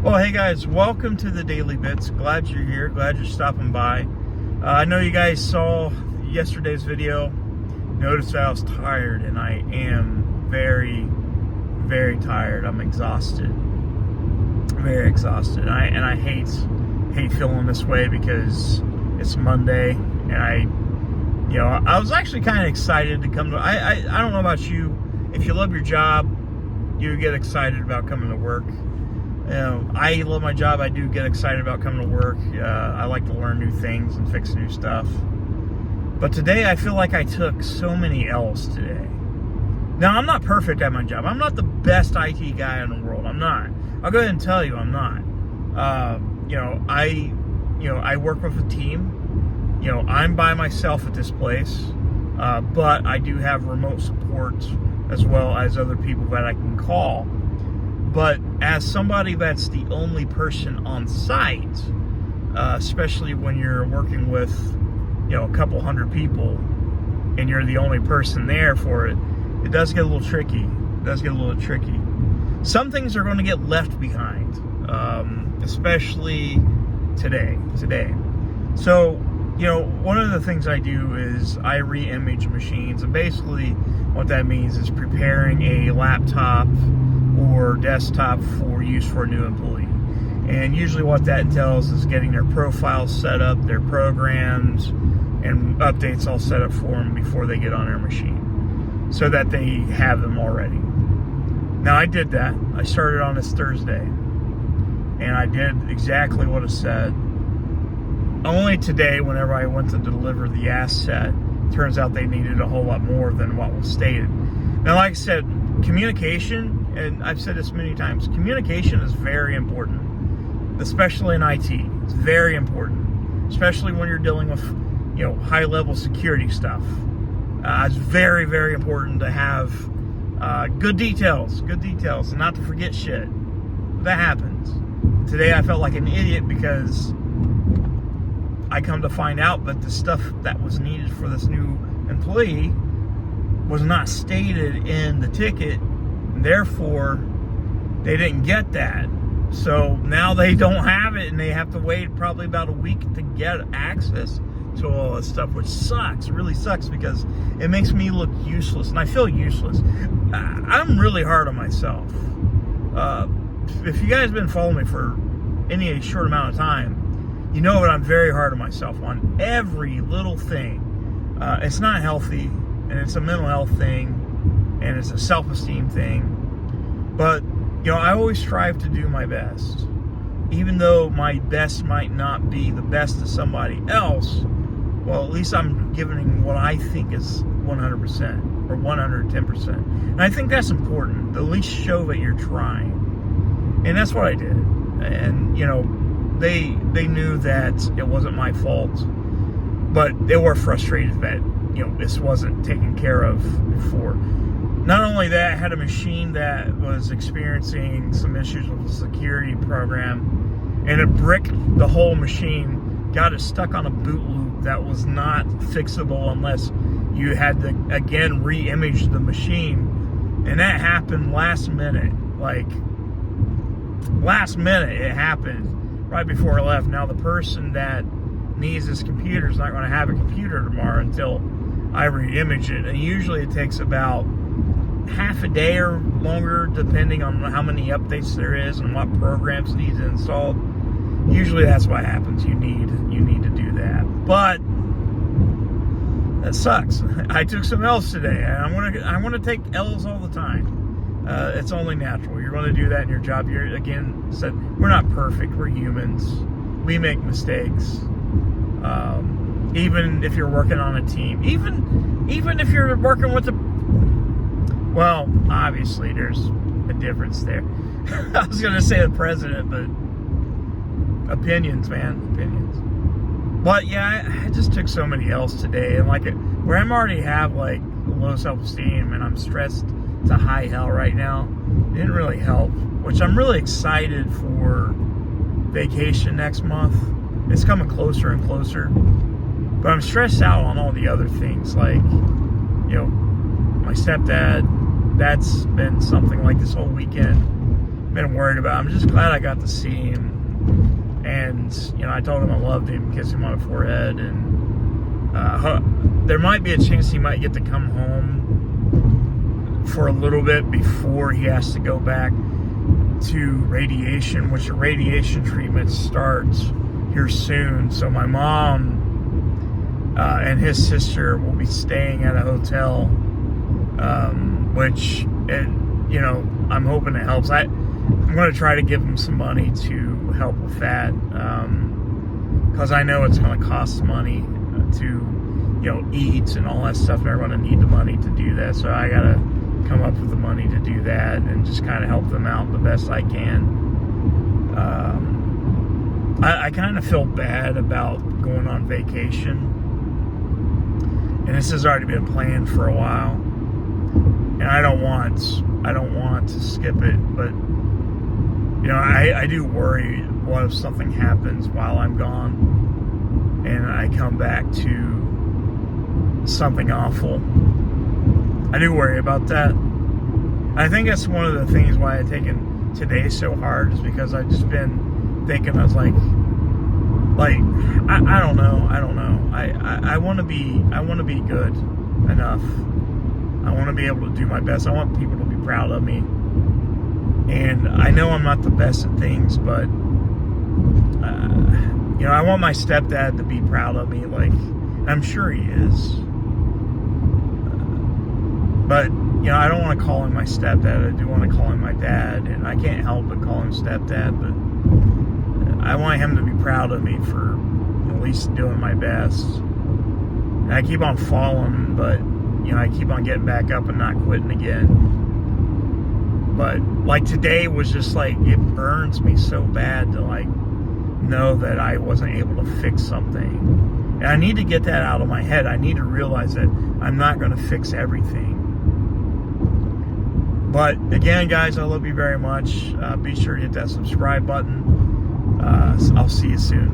Well, hey guys, welcome to the Daily Bits. Glad you're here. Glad you're stopping by. I know you guys saw yesterday's video. Noticed that I was tired, and I am very, very tired. I'm exhausted. Very exhausted. And I hate feeling this way because it's Monday, and I was actually kind of excited to come to. I don't know about you. If you love your job, you get excited about coming to work. I love my job. I do get excited about coming to work. I like to learn new things and fix new stuff. But today I feel like I took so many L's today. Now, I'm not perfect at my job. I'm not the best IT guy in the world. I'm not. I'll go ahead and tell you I'm not. I work with a team. I'm by myself at this place. But I do have remote support as well as other people that I can call. But as somebody that's the only person on site, especially when you're working with, a couple hundred people and you're the only person there for it, it does get a little tricky. Some things are going to get left behind, especially today. So, one of the things I do is I re-image machines. And basically what that means is preparing a laptop or desktop for use for a new employee. And usually what that entails is getting their profiles set up, their programs, and updates all set up for them before they get on their machine, so that they have them already. Now, I did that. I started on this Thursday, and I did exactly what it said. Only today, whenever I went to deliver the asset, turns out they needed a whole lot more than what was stated. Now, like I said, communication, and I've said this many times, communication is very important, especially in IT. It's very important, especially when you're dealing with, high-level security stuff. It's very, very important to have good details, and not to forget shit. That happens. Today I felt like an idiot because I come to find out that the stuff that was needed for this new employee was not stated in the ticket, and therefore they didn't get that. So now they don't have it, and they have to wait probably about a week to get access to all this stuff, which sucks. It really sucks because it makes me look useless, and I feel useless. I'm really hard on myself. If you guys have been following me for any short amount of time, you know that I'm very hard on myself on every little thing. It's not healthy, and it's a mental health thing, and it's a self-esteem thing. But, I always strive to do my best. Even though my best might not be the best to somebody else, well, at least I'm giving what I think is 100% or 110%. And I think that's important. At least show that you're trying. And that's what I did. And, they knew that it wasn't my fault, but they were frustrated that, this wasn't taken care of before. Not only that, I had a machine that was experiencing some issues with the security program, and it bricked the whole machine, got it stuck on a boot loop that was not fixable unless you had to, again, re-image the machine. And that happened last minute. Last minute it happened, right before I left. Now, the person that needs this computer is not going to have a computer tomorrow until I re-image it. And usually it takes about half a day or longer, depending on how many updates there is and what programs need to install. Usually that's what happens. You need to do that. But that sucks. I took some L's today, and I'm gonna take L's all the time. It's only natural. You're going to do that in your job. We're not perfect. We're humans. We make mistakes. Even if you're working on a team, even if you're working with well, obviously there's a difference there. I was going to say the president, but opinions, man, opinions. But yeah, I just took so many L's today, and where I'm already have low self-esteem, and I'm stressed to high hell right now, it didn't really help. Which I'm really excited for vacation next month. It's coming closer and closer, but I'm stressed out on all the other things, my stepdad. That's been something this whole weekend. been worried about. I'm just glad I got to see him, and I told him I loved him, kissed him on the forehead, and there might be a chance he might get to come home for a little bit before he has to go back to radiation, which the radiation treatment starts here soon. So my mom and his sister will be staying at a hotel, which I'm hoping it helps. I'm going to try to give them some money to help with that, because I know it's going to cost money to eat and all that stuff, and they're going to need the money to do that. So I got to come up with the money to do that and just kind of help them out the best I can. I kind of feel bad about going on vacation, and this has already been planned for a while, and I don't want to skip it, but I do worry, what if something happens while I'm gone and I come back to something awful. I do worry about that. I think that's one of the things why I've taken today so hard, is because I've just been thinking, I was like I don't know. I want to be good enough. I want to be able to do my best. I want people to be proud of me. And I know I'm not the best at things, but I want my stepdad to be proud of me. Like, I'm sure he is. But I don't want to call him my stepdad. I do want to call him my dad, and I can't help but call him stepdad. But I want him to be proud of me for at least doing my best. And I keep on falling, but I keep on getting back up and not quitting again. But like today was just like, it burns me so bad to know that I wasn't able to fix something. And I need to get that out of my head. I need to realize that I'm not going to fix everything. But again, guys, I love you very much. Be sure to hit that subscribe button. I'll see you soon.